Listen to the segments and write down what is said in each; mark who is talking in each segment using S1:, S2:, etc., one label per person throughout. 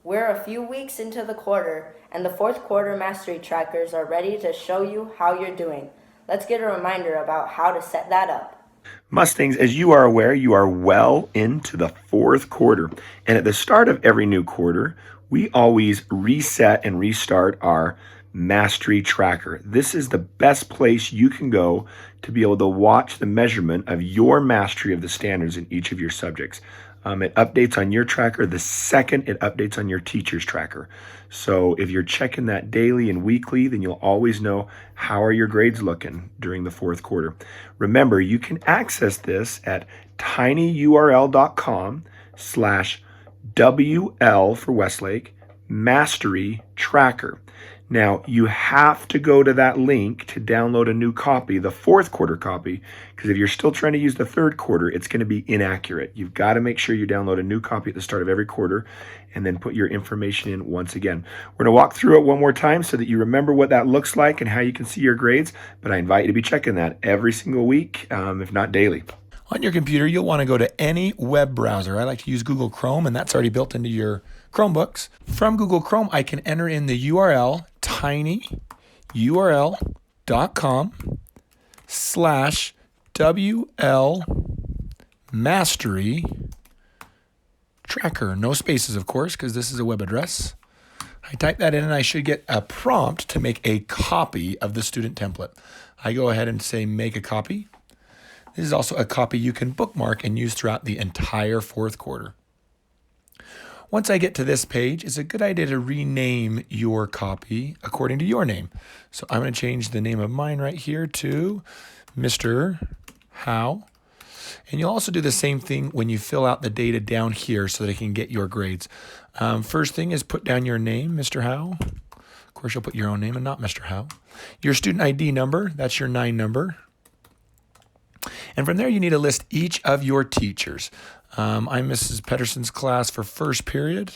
S1: We're a few weeks into the quarter, and the fourth quarter mastery trackers are ready to show you how you're doing. Let's get a reminder about how to set that up.
S2: Mustangs, as you are aware, you are well into the fourth quarter. And at the start of every new quarter, we always reset and restart our mastery tracker. This is the best place you can go to be able to watch the measurement of your mastery of the standards in each of your subjects. It updates on your tracker the second it updates on your teacher's tracker. So if you're checking that daily and weekly, then you'll always know how are your grades looking during the fourth quarter. Remember, you can access this at tinyurl.com/WL for Westlake Mastery Tracker. Now, you have to go to that link to download a new copy, the fourth quarter copy, because if you're still trying to use the third quarter, it's going to be inaccurate. You've got to make sure you download a new copy at the start of every quarter and then put your information in once again. We're going to walk through it one more time so that you remember what that looks like and how you can see your grades, but I invite you to be checking that every single week, if not daily.
S3: On your computer, you'll want to go to any web browser. I like to use Google Chrome, and that's already built into your Chromebooks. From Google Chrome, I can enter in the URL tinyurl.com/WL Mastery Tracker. No spaces, of course, because this is a web address. I type that in and I should get a prompt to make a copy of the student template. I go ahead and say make a copy. This is also a copy you can bookmark and use throughout the entire fourth quarter. Once I get to this page, it's a good idea to rename your copy according to your name. So I'm going to change the name of mine right here to Mr. Howe. And you'll also do the same thing when you fill out the data down here so that it can get your grades. First thing is put down your name, Mr. Howe. Of course, you'll put your own name and not Mr. Howe. Your student ID number, that's your 9 number. And from there, you need to list each of your teachers. I'm Mrs. Pedersen's class for first period.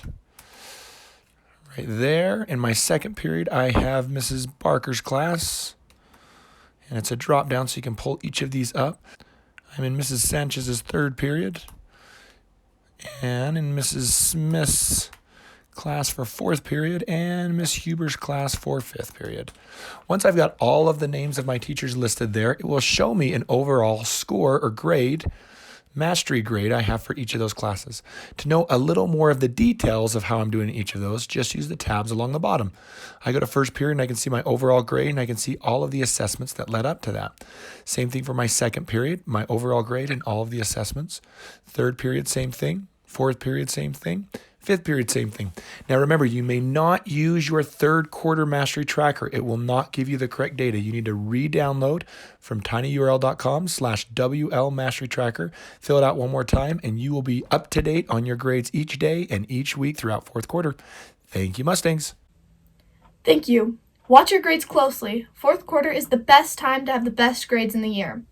S3: Right there. In my second period, I have Mrs. Barker's class. And it's a drop down so you can pull each of these up. I'm in Mrs. Sanchez's third period. And in Mrs. Smith's class for fourth period, and Miss Huber's class for fifth period. Once I've got all of the names of my teachers listed there, it will show me an overall score or grade, mastery grade I have for each of those classes. To know a little more of the details of how I'm doing in each of those, just use the tabs along the bottom. I go to first period and I can see my overall grade and I can see all of the assessments that led up to that. Same thing for my second period, my overall grade and all of the assessments. Third period, same thing. Fourth period, same thing. Fifth period, same thing. Now remember, you may not use your third quarter mastery tracker. It will not give you the correct data. You need to re-download from tinyurl.com/WL Mastery Tracker. Fill it out one more time, and you will be up to date on your grades each day and each week throughout fourth quarter. Thank you, Mustangs.
S4: Thank you. Watch your grades closely. Fourth quarter is the best time to have the best grades in the year.